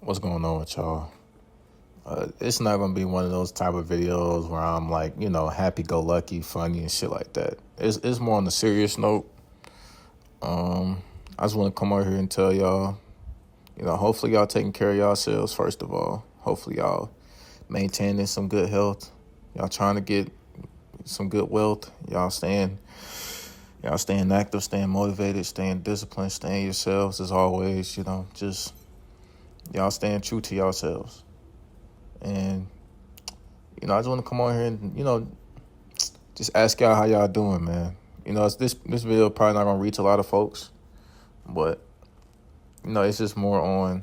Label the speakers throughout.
Speaker 1: What's going on with y'all? It's not gonna be one of those type of videos where I'm like, happy go lucky, funny and shit like that. It's more on the serious note. I just want to come over here and tell y'all, hopefully y'all taking care of yourselves first of all. Hopefully y'all maintaining some good health. Y'all trying to get some good wealth. Y'all staying active, staying motivated, staying disciplined, staying yourselves as always. Just y'all staying true to yourselves. And I just want to come on here and just ask y'all how y'all doing, man. This video probably not gonna reach a lot of folks, but it's just more on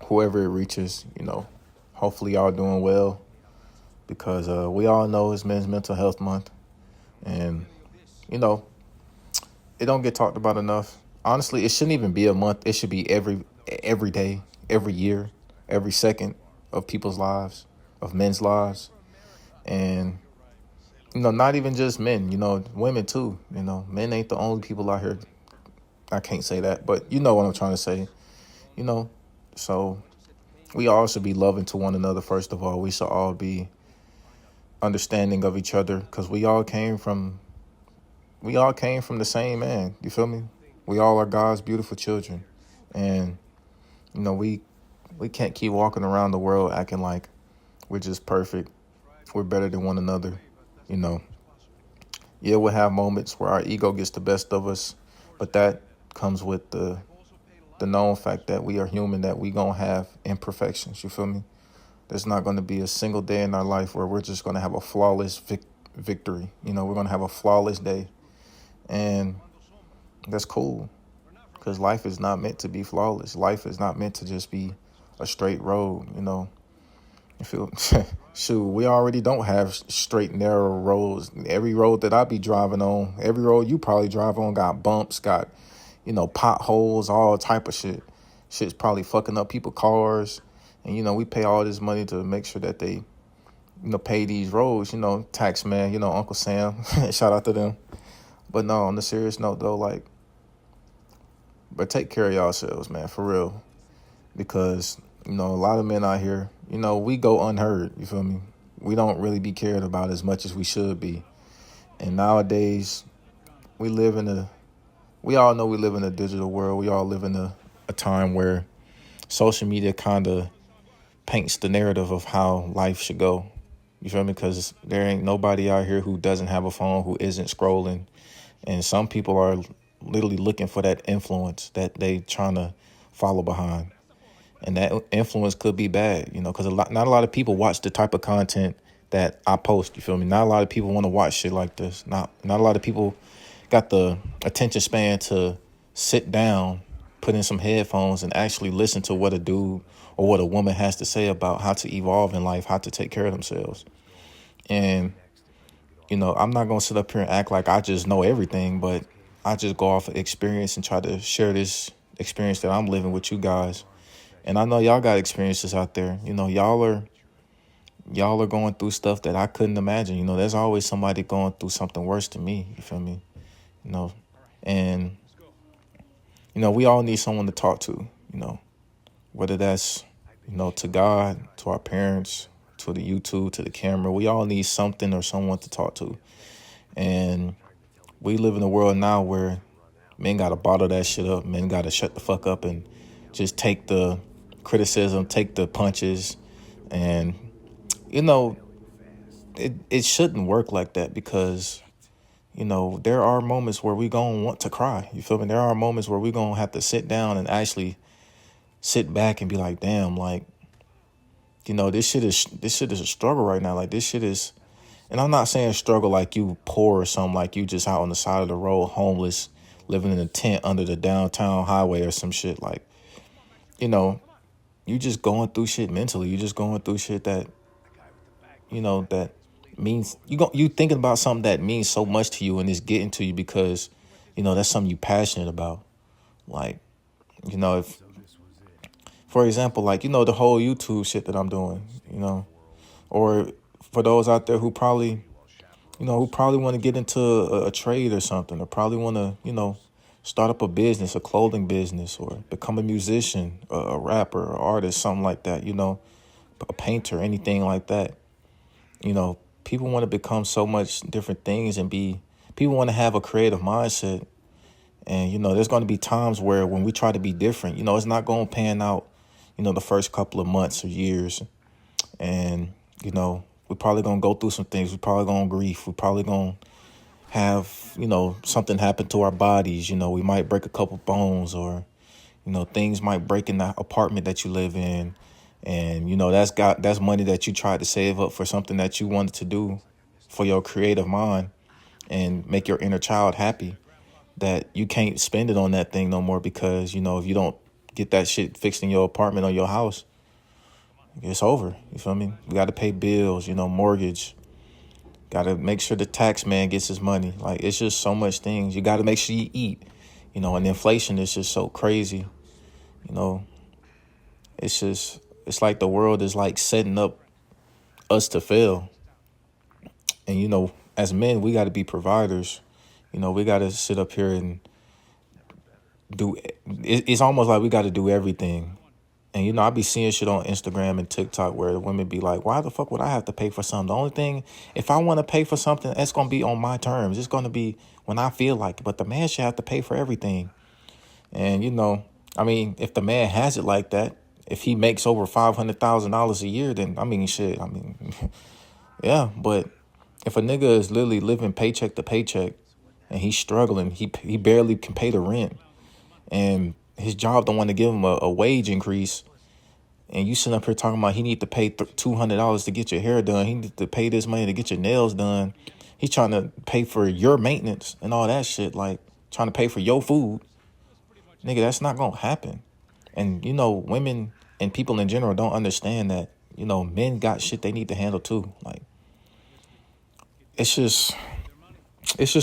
Speaker 1: whoever it reaches. Hopefully y'all doing well because we all know it's Men's Mental Health Month, and you know it don't get talked about enough. Honestly, it shouldn't even be a month. It should be every day, every year, every second of people's lives, of men's lives, and not even just men, women too. Men ain't the only people out here. I can't say that, but you know what I'm trying to say, you know. So we all should be loving to one another, first of all. We should all be understanding of each other because we all came from the same man. You feel me? We all are God's beautiful children. And, we can't keep walking around the world acting like we're just perfect. We're better than one another, you know. Yeah, we'll have moments where our ego gets the best of us, but that comes with the known fact that we are human, that we gonna have imperfections. You feel me? There's not going to be a single day in our life where we're just going to have a flawless victory. We're going to have a flawless day, and that's cool because life is not meant to be flawless. Life is not meant to just be a straight road. You feel shoot, we already don't have straight, narrow roads. Every road that I be driving on, every road you probably drive on got bumps, got, potholes, all type of shit. Shit's probably fucking up people's cars. And, we pay all this money to make sure that they, pay these roads, tax man, Uncle Sam, shout out to them. But no, on the serious note though, but take care of yourselves, man, for real. Because, a lot of men out here, we go unheard, you feel me? We don't really be cared about as much as we should be. And nowadays, we all know we live in a digital world. We all live in a time where social media kind of paints the narrative of how life should go. You feel me? Because there ain't nobody out here who doesn't have a phone, who isn't scrolling. And some people are literally looking for that influence that they trying to follow behind. And that influence could be bad, because not a lot of people watch the type of content that I post. You feel me? Not a lot of people want to watch shit like this. Not a lot of people got the attention span to sit down, put in some headphones, and actually listen to what a dude or what a woman has to say about how to evolve in life, how to take care of themselves. And, I'm not going to sit up here and act like I just know everything, but I just go off of experience and try to share this experience that I'm living with you guys. And I know y'all got experiences out there. Y'all are going through stuff that I couldn't imagine. There's always somebody going through something worse than me. You feel me? And, we all need someone to talk to, whether that's, to God, to our parents, to the YouTube, to the camera. We all need something or someone to talk to. And we live in a world now where men got to bottle that shit up. Men got to shut the fuck up and just take the criticism, take the punches. And, it shouldn't work like that because, there are moments where we going to want to cry. You feel me? There are moments where we going to have to sit down and actually sit back and be like, damn, like, this shit is a struggle right now. Like, this shit is, and I'm not saying struggle like you poor or something, like you just out on the side of the road, homeless, living in a tent under the downtown highway or some shit. Like, you just going through shit mentally. You just going through shit that, that means you thinking about something that means so much to you and it's getting to you because, that's something you passionate about. Like, if, for example, like, the whole YouTube shit that I'm doing, or for those out there who probably want to get into a trade or something, or probably want to, Start up a business, a clothing business, or become a musician, a rapper, or artist, something like that, a painter, anything like that. People want to become so much different things people want to have a creative mindset. And, there's going to be times where when we try to be different, it's not going to pan out, the first couple of months or years. And, we're probably going to go through some things. We're probably going to grief. We're probably going to have, something happen to our bodies. We might break a couple bones, or, things might break in the apartment that you live in. And, that's money that you tried to save up for something that you wanted to do for your creative mind and make your inner child happy, that you can't spend it on that thing no more because, if you don't get that shit fixed in your apartment or your house, it's over. You feel me? We got to pay bills, mortgage. Got to make sure the tax man gets his money. Like, it's just so much things. You got to make sure you eat, and inflation is just so crazy. It's like the world is like setting up us to fail. And, as men, we got to be providers. We got to sit up here and it's almost like we got to do everything. And, I be seeing shit on Instagram and TikTok where the women be like, why the fuck would I have to pay for something? The only thing, if I want to pay for something, it's going to be on my terms. It's going to be when I feel like it. But the man should have to pay for everything. And, if the man has it like that, if he makes over $500,000 a year, then, shit, yeah. But if a nigga is literally living paycheck to paycheck and he's struggling, he barely can pay the rent, and his job don't want to give him a wage increase, and you sitting up here talking about he need to pay $200 to get your hair done, he need to pay this money to get your nails done, he's trying to pay for your maintenance and all that shit, like trying to pay for your food. Nigga, that's not gonna happen. And, women and people in general don't understand that, men got shit they need to handle too. Like, it's just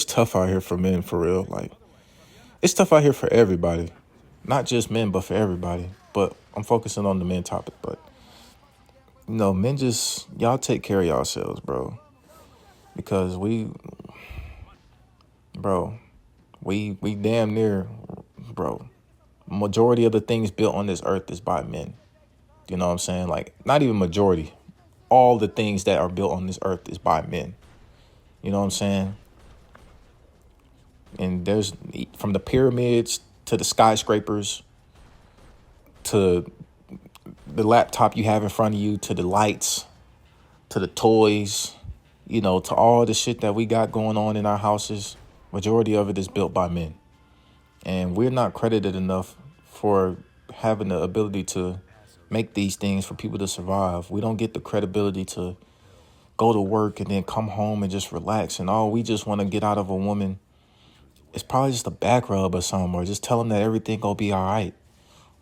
Speaker 1: tough out here for men, for real. Like, it's tough out here for everybody. Not just men, but for everybody. But I'm focusing on the men topic. But, men y'all take care of yourselves, bro. Because we damn near, bro. Majority of the things built on this earth is by men. You know what I'm saying? Like, not even majority. All the things that are built on this earth is by men. You know what I'm saying? And there's, from the pyramids to the skyscrapers, to the laptop you have in front of you, to the lights, to the toys, to all the shit that we got going on in our houses, majority of it is built by men. And we're not credited enough for having the ability to make these things for people to survive. We don't get the credibility to go to work and then come home and just relax. And all we just want to get out of a woman is probably just a back rub or something, or just tell them that everything gonna be all right.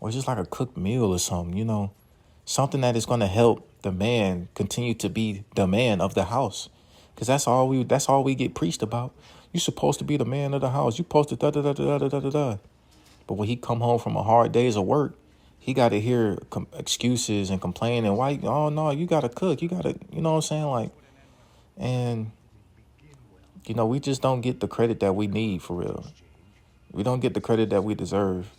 Speaker 1: Or just like a cooked meal or something, something that is going to help the man continue to be the man of the house. Because that's all we get preached about. You're supposed to be the man of the house. You're supposed to da-da-da-da-da-da-da-da. But when he come home from a hard days of work, he got to hear excuses and complaining. Why? Oh, no, you got to cook. You got to, you know what I'm saying? Like, and, we just don't get the credit that we need, for real. We don't get the credit that we deserve.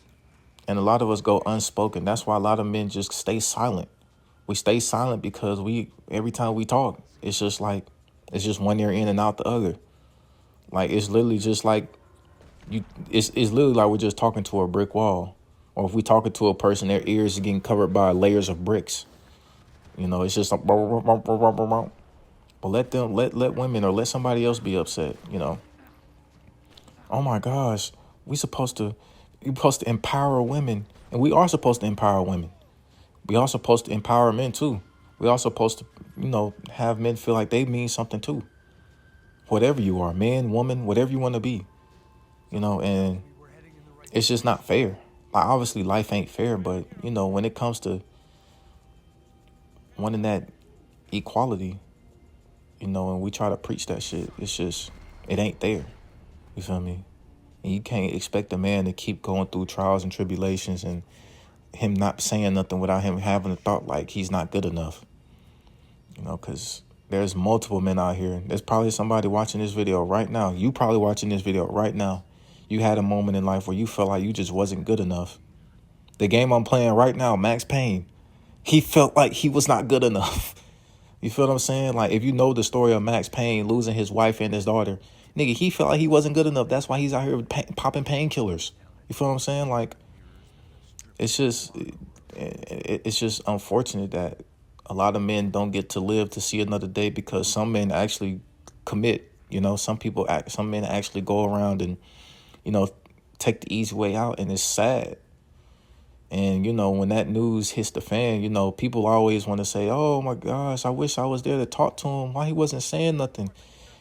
Speaker 1: And a lot of us go unspoken. That's why a lot of men just stay silent. We stay silent because every time we talk, it's just one ear in and out the other. Like, it's literally just like it's literally like we're just talking to a brick wall. Or if we talking to a person, their ears are getting covered by layers of bricks. It's just like, but let women or let somebody else be upset, Oh my gosh, we're supposed to empower women, and we are supposed to empower women. We are supposed to empower men too. We are supposed to, have men feel like they mean something too. Whatever you are, man, woman, whatever you want to be, and it's just not fair. Like, obviously life ain't fair, but, when it comes to wanting that equality, and we try to preach that shit, it ain't there. You feel me? And you can't expect a man to keep going through trials and tribulations and him not saying nothing without him having a thought like he's not good enough. Because there's multiple men out here. There's probably somebody watching this video right now. You probably watching this video right now. You had a moment in life where you felt like you just wasn't good enough. The game I'm playing right now, Max Payne, he felt like he was not good enough. You feel what I'm saying? Like, if you know the story of Max Payne losing his wife and his daughter, nigga, he felt like he wasn't good enough. That's why he's out here popping painkillers. You feel what I'm saying? Like, it's just, it's just unfortunate that a lot of men don't get to live to see another day because some men actually commit. You know, some men actually go around and, you know, take the easy way out, and it's sad. And, you know, when that news hits the fan, you know, people always want to say, oh, my gosh, I wish I was there to talk to him. Why he wasn't saying nothing?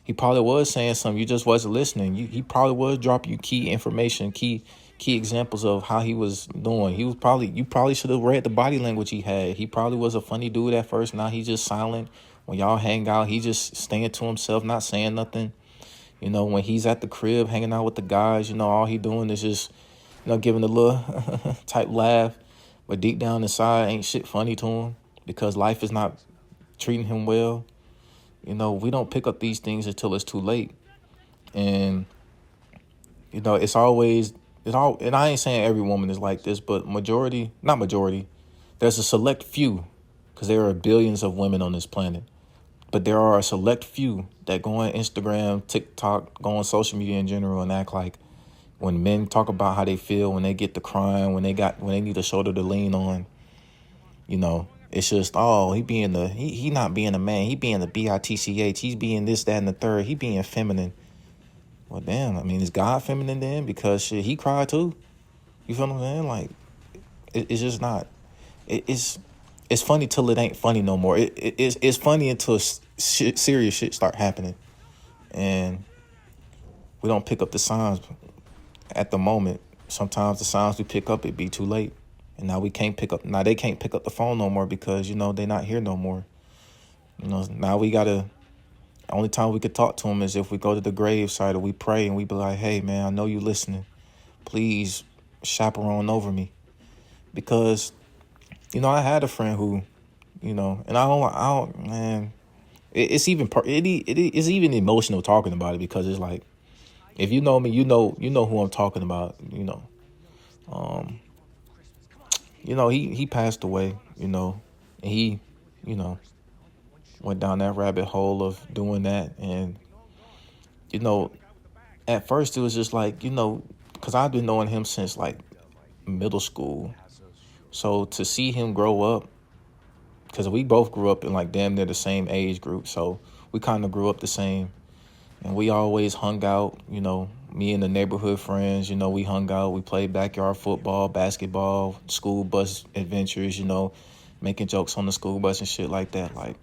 Speaker 1: He probably was saying something. You just wasn't listening. He probably was dropping you key information, key examples of how he was doing. You probably should have read the body language he had. He probably was a funny dude at first. Now he's just silent. When y'all hang out, he just staying to himself, not saying nothing. You know, when he's at the crib hanging out with the guys, you know, all he doing is just, you know, giving a little type laugh. But deep down inside, ain't shit funny to him because life is not treating him well. You know, we don't pick up these things until it's too late. And, you know, and I ain't saying every woman is like this, but not majority, there's a select few, because there are billions of women on this planet. But there are a select few that go on Instagram, TikTok, go on social media in general and act like when men talk about how they feel, when they get to crying, when they need a shoulder to lean on, you know, it's just, oh, he not being a man. He being the bitch. He's being this, that, and the third. He being feminine. Well, damn, I mean, is God feminine then? Because shit, he cried too. You feel what I'm saying? Like, it's just not. It's funny till it ain't funny no more. It's funny until serious shit start happening, and we don't pick up the signs at the moment. Sometimes the signs we pick up, it be too late, and now they can't pick up the phone no more because, you know, they not here no more. You know, now the only time we could talk to them is if we go to the graveside or we pray and we be like, hey man, I know you listening, please chaperone over me. Because, you know, I had a friend who, you know, and I don't, man, it's even emotional talking about it because it's like, if you know me, you know who I'm talking about, you know. You know, he passed away, you know, and he, you know, went down that rabbit hole of doing that. And, you know, at first it was just like, you know, because I've been knowing him since like middle school. So to see him grow up, because we both grew up in like damn near the same age group. So we kind of grew up the same. And we always hung out, you know, me and the neighborhood friends, you know, we hung out. We played backyard football, basketball, school bus adventures, you know, making jokes on the school bus and shit like that. Like,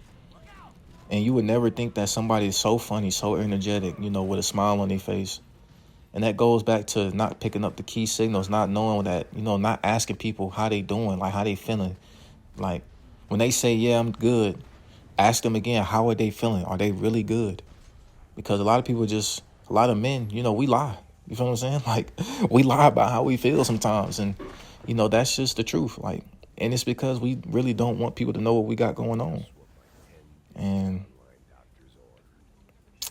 Speaker 1: and you would never think that somebody is so funny, so energetic, you know, with a smile on their face. And that goes back to not picking up the key signals, not knowing that, you know, not asking people how they doing, like how they feeling. Like when they say, yeah, I'm good, ask them again, how are they feeling? Are they really good? Because a lot of men, you know, we lie. You feel what I'm saying? Like, we lie about how we feel sometimes. And, you know, that's just the truth. Like, and it's because we really don't want people to know what we got going on. And,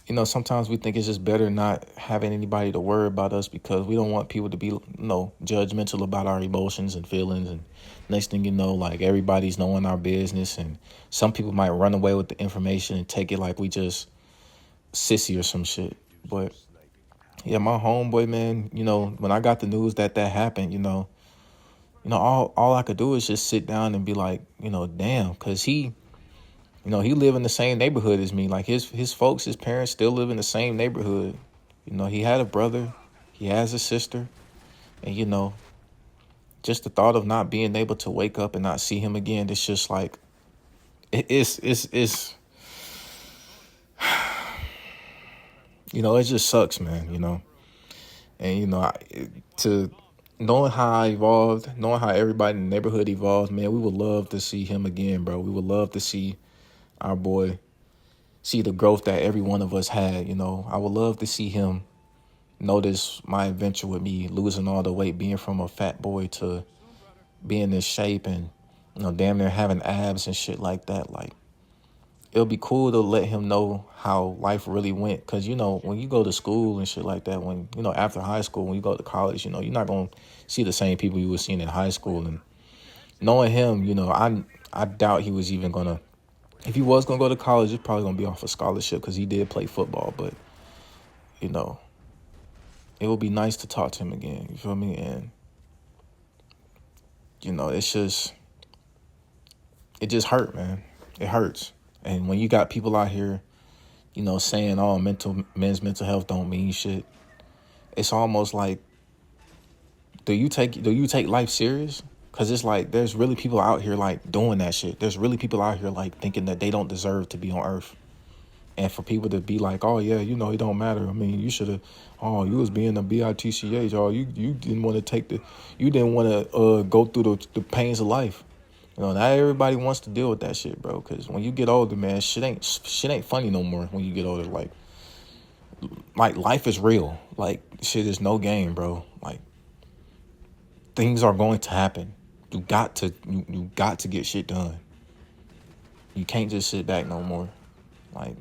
Speaker 1: you know, sometimes we think it's just better not having anybody to worry about us because we don't want people to be, you know, judgmental about our emotions and feelings. And next thing you know, like, everybody's knowing our business. And some people might run away with the information and take it like we just sissy or some shit. But yeah, my homeboy, man, you know, when I got the news that happened, you know, all I could do is just sit down and be like, you know, damn, because he live in the same neighborhood as me. Like his folks, his parents still live in the same neighborhood. You know, he had a brother, he has a sister, and, you know, just the thought of not being able to wake up and not see him again, it's just like, it's you know, it just sucks, man, you know. And, you know, knowing how I evolved, knowing how everybody in the neighborhood evolved, man, we would love to see him again, bro. We would love to see our boy see the growth that every one of us had, you know. I would love to see him notice my adventure with me losing all the weight, being from a fat boy to being in shape and, you know, damn near having abs and shit like that. Like, it'll be cool to let him know how life really went. Because, when you go to school and shit like that, when, after high school, when you go to college, you're not going to see the same people you were seeing in high school. And knowing him, I doubt he was even going to, if he was going to go to college, it's probably going to be off a scholarship because he did play football. But, it would be nice to talk to him again. You feel me? And, it just hurt, man. It hurts. And when you got people out here, saying, oh, men's mental health don't mean shit, it's almost like, do you take life serious? Because it's like, there's really people out here, like, doing that shit. There's really people out here, like, thinking that they don't deserve to be on Earth. And for people to be like, oh, yeah, it don't matter. I mean, you should have, oh, you was being a bitch. Oh, you didn't want to you didn't want to go through the pains of life. Not everybody wants to deal with that shit, bro. Because when you get older, man, shit ain't funny no more when you get older. Like life is real. Like, shit is no game, bro. Like, things are going to happen. You got to get shit done. You can't just sit back no more. Like,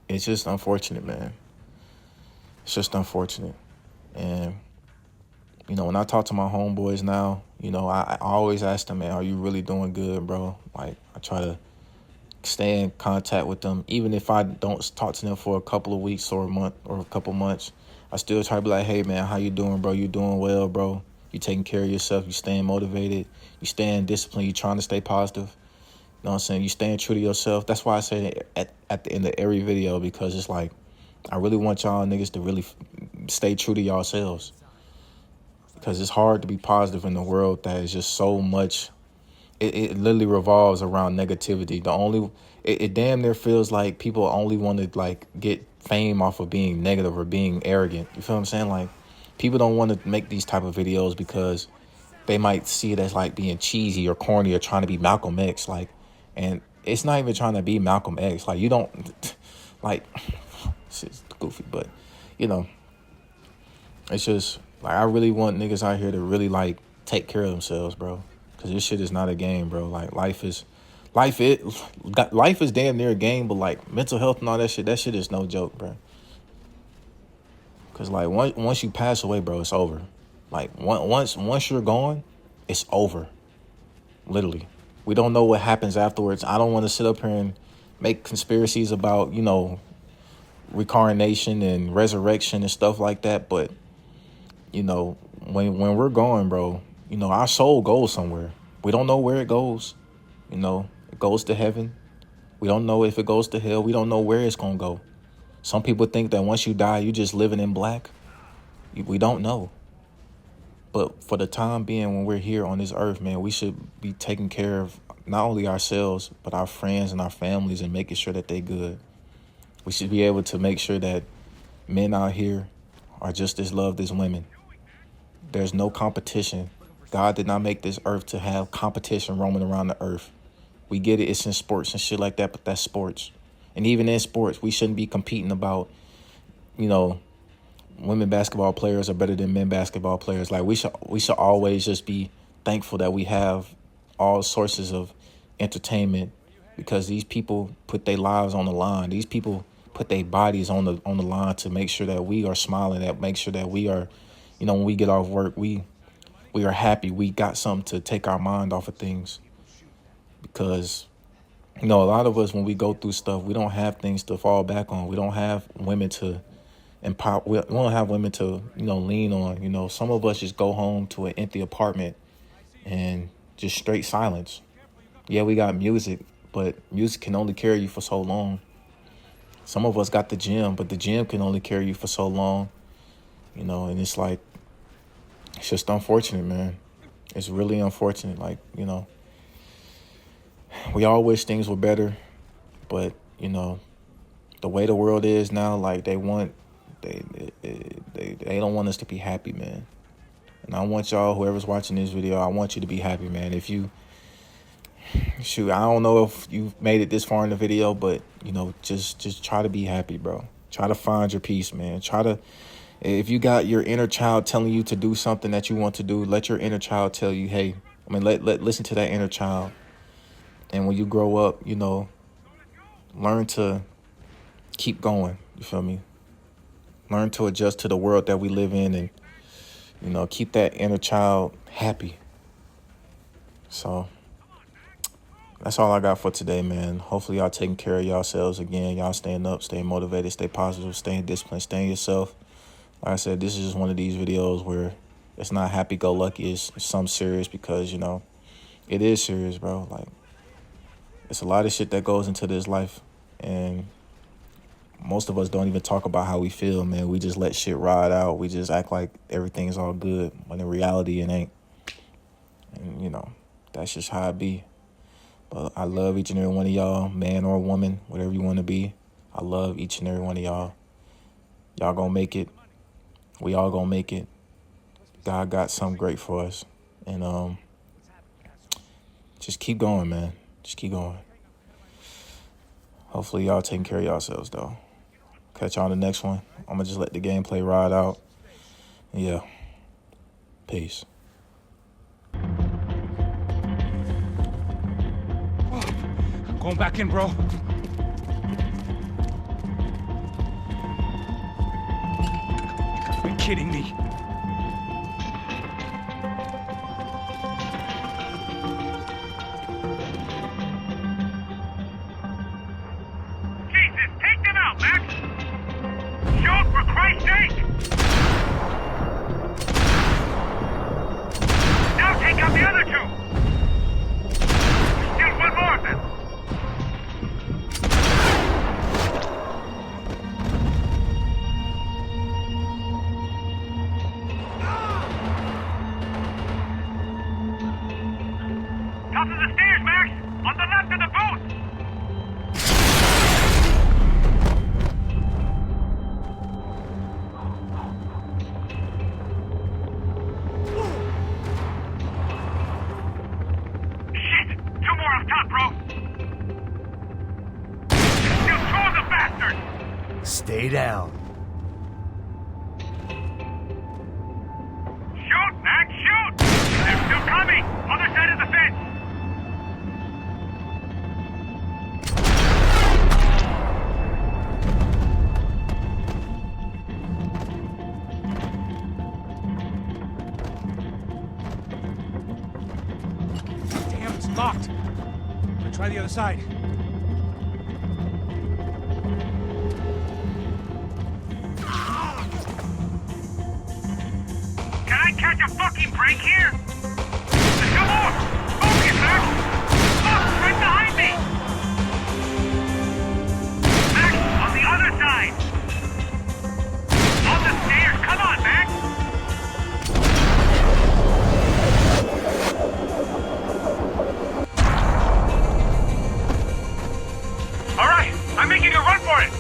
Speaker 1: it's just unfortunate, man. It's just unfortunate. And, when I talk to my homeboys now, I always ask them, man, are you really doing good, bro? Like, I try to stay in contact with them. Even if I don't talk to them for a couple of weeks or a month or a couple months, I still try to be like, hey, man, how you doing, bro? You doing well, bro? You taking care of yourself. You staying motivated. You staying disciplined. You trying to stay positive. You know what I'm saying? You staying true to yourself. That's why I say it at the end of every video, because it's like, I really want y'all niggas to really stay true to yourselves. Because it's hard to be positive in a world that is just so much. It literally revolves around negativity. It damn near feels like people only want to, like, get fame off of being negative or being arrogant. You feel what I'm saying? Like, people don't want to make these type of videos because they might see it as, like, being cheesy or corny or trying to be Malcolm X. Like, and it's not even trying to be Malcolm X. Like, you don't, like, shit's goofy, but, it's just, like, I really want niggas out here to really, like, take care of themselves, bro. Because this shit is not a game, bro. Like, life is damn near a game, but, like, mental health and all that shit is no joke, bro. Because, like, once you pass away, bro, it's over. Like, once you're gone, it's over. Literally. We don't know what happens afterwards. I don't want to sit up here and make conspiracies about, reincarnation and resurrection and stuff like that, but when we're gone, bro, our soul goes somewhere. We don't know where it goes. It goes to heaven. We don't know if it goes to hell. We don't know where it's going to go. Some people think that once you die, you just living in black. We don't know. But for the time being, when we're here on this earth, man, we should be taking care of not only ourselves, but our friends and our families and making sure that they good. We should be able to make sure that men out here are just as loved as women. There's no competition. God did not make this earth to have competition roaming around the earth. We get it. It's in sports and shit like that, but that's sports. And even in sports, we shouldn't be competing about, women basketball players are better than men basketball players. Like, we should always just be thankful that we have all sources of entertainment, because these people put their lives on the line. These people put their bodies on the line to make sure that we are smiling, that make sure that we are, when we get off work, we are happy. We got something to take our mind off of things. Because, a lot of us, when we go through stuff, we don't have things to fall back on. We don't have women to empower. We don't have women to, lean on. Some of us just go home to an empty apartment and just straight silence. Yeah, we got music, but music can only carry you for so long. Some of us got the gym, but the gym can only carry you for so long. And it's like, it's just unfortunate, man. It's really unfortunate. Like, we all wish things were better, but, the way the world is now, like, they don't want us to be happy, man. And I want y'all, whoever's watching this video, I want you to be happy, man. If you, I don't know if you've made it this far in the video, but, just try to be happy, bro. Try to find your peace, man. If you got your inner child telling you to do something that you want to do, let your inner child tell you, hey, I mean, listen to that inner child. And when you grow up, you know, learn to keep going. You feel me? Learn to adjust to the world that we live in and, you know, keep that inner child happy. So that's all I got for today, man. Hopefully y'all taking care of yourselves again. Y'all staying up, staying motivated, stay positive, staying disciplined, staying yourself. Like I said, this is just one of these videos where it's not happy-go-lucky. It's something serious because, you know, it is serious, bro. Like, it's a lot of shit that goes into this life. And most of us don't even talk about how we feel, man. We just let shit ride out. We just act like everything's all good when in reality it ain't. And, you know, that's just how it be. But I love each and every one of y'all, man or woman, whatever you want to be. I love each and every one of y'all. Y'all gonna make it. We all gonna make it. God got something great for us. And just keep going, man. Just keep going. Hopefully y'all taking care of yourselves, though. Catch y'all on the next one. I'm gonna just let the gameplay ride out. Yeah. Peace.
Speaker 2: Going back in, bro. You gotta be kidding me.
Speaker 3: Jesus, take them out, Max! Shoot, for Christ's sake! Now take out the other two! Still one more of them! Top of the stairs, Max! On the left of the booth! Shit! Two more up top, bro! Still two of the bastards!
Speaker 4: Stay down.
Speaker 3: Shoot, Max, shoot! They're still coming! Other side of the fence!
Speaker 2: Damn, it's locked. I'm gonna try the other side.
Speaker 3: Can I catch a fucking break here? There's no more! Focus, Max! Look, right behind me! Max, on the other side! On the stairs! Come on, Max! Alright, I'm making a run for it!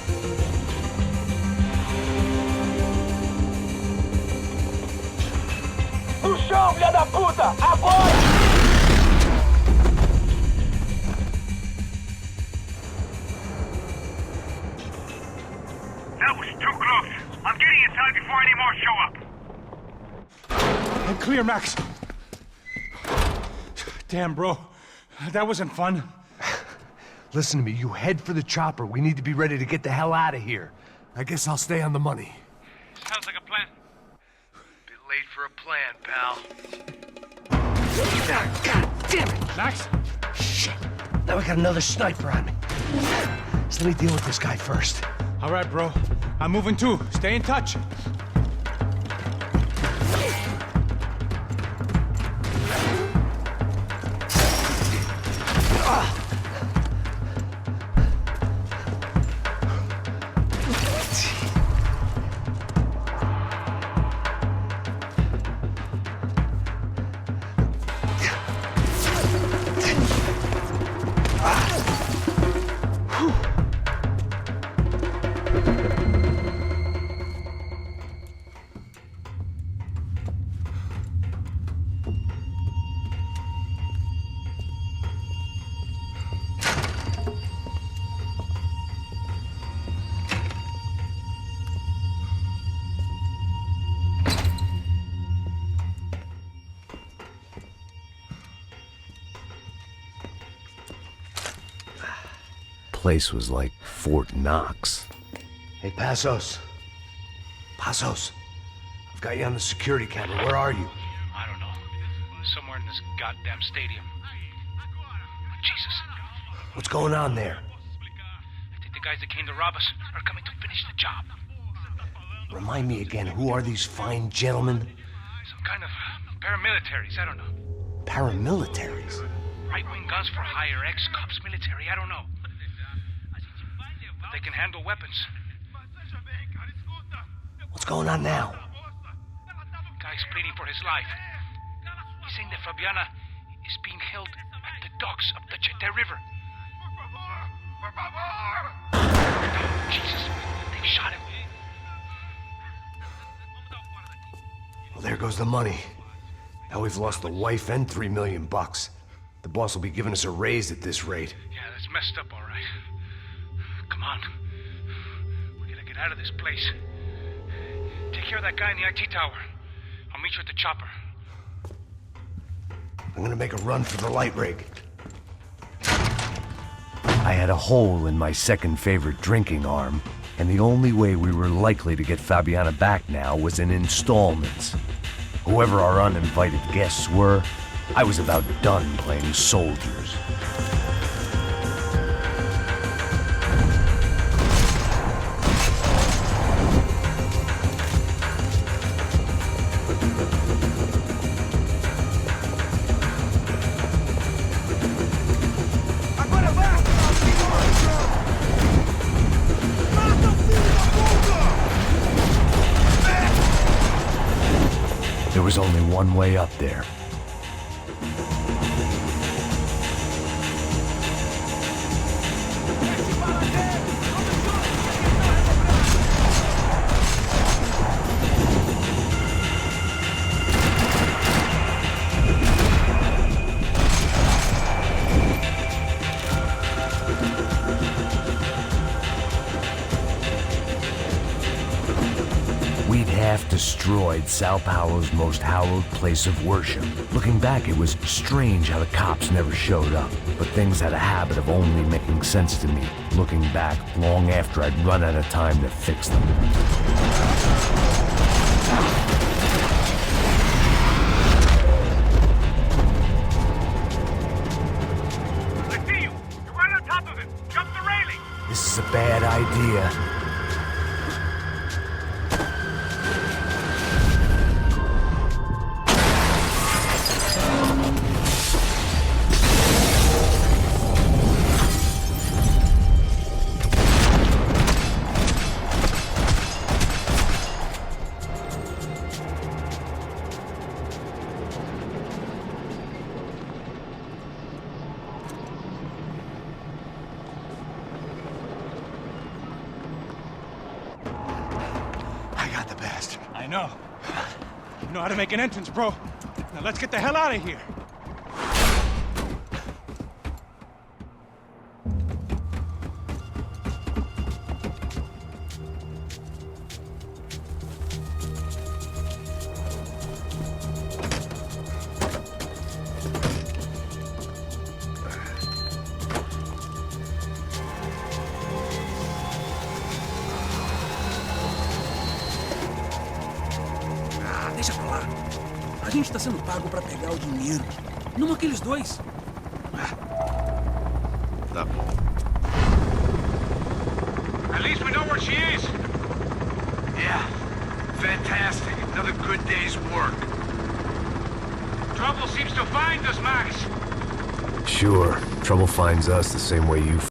Speaker 5: Puxão, filha da puta! Agora!
Speaker 3: That was too close. I'm getting inside before any more show up.
Speaker 2: I'm clear, Max. Damn, bro. That wasn't fun.
Speaker 4: Listen to me, you head for the chopper. We need to be ready to get the hell out of here. I guess I'll stay on the money.
Speaker 3: Sounds like a plan.
Speaker 4: Bit late for a plan, pal.
Speaker 5: God damn it!
Speaker 2: Max?
Speaker 5: Shit! Now we got another sniper on me. So let me deal with this guy first.
Speaker 2: All right, bro. I'm moving too. Stay in touch.
Speaker 4: place was like Fort Knox.
Speaker 5: Hey, Passos. Passos. I've got you on the security camera. Where are you?
Speaker 2: I don't know. Somewhere in this goddamn stadium. Jesus.
Speaker 5: What's going on there?
Speaker 2: I think the guys that came to rob us are coming to finish the job.
Speaker 5: Remind me again, who are these fine gentlemen?
Speaker 2: Some kind of paramilitaries, I don't know.
Speaker 5: Paramilitaries?
Speaker 2: Right-wing guns for hire, ex-cops, military, I don't know. But they can handle weapons.
Speaker 5: What's going on now?
Speaker 2: Guy's pleading for his life. He's saying that Fabiana is being held at the docks of the Chete River. Jesus, they've shot him.
Speaker 5: Well, there goes the money. Now we've lost the wife and $3 million. The boss will be giving us a raise at this rate.
Speaker 2: Yeah, that's messed up, all right. Come on. We gotta get out of this place. Take care of that guy in the IT tower. I'll meet you at the chopper.
Speaker 5: I'm gonna make a run for the light rig.
Speaker 4: I had a hole in my second favorite drinking arm, and the only way we were likely to get Fabiana back now was in installments. Whoever our uninvited guests were, I was about done playing soldiers. There was only one way up there. We'd half destroyed Sao Paulo's most hallowed place of worship. Looking back, it was strange how the cops never showed up, but things had a habit of only making sense to me, looking back long after I'd run out of time to fix them.
Speaker 3: I see you! You're right on top of him! Jump the railing!
Speaker 4: This is a bad idea.
Speaker 5: I got the bastard.
Speaker 2: I know. You know how to make an entrance, bro. Now let's get the hell out of here.
Speaker 6: Deixa pra lá. A gente tá sendo pago pra pegar o dinheiro. Não aqueles dois.
Speaker 3: Tá bom. At least we know where she is.
Speaker 5: Yeah, fantastic. Another good day's work.
Speaker 3: Trouble seems to find us, Max.
Speaker 4: Sure, trouble finds us the same way you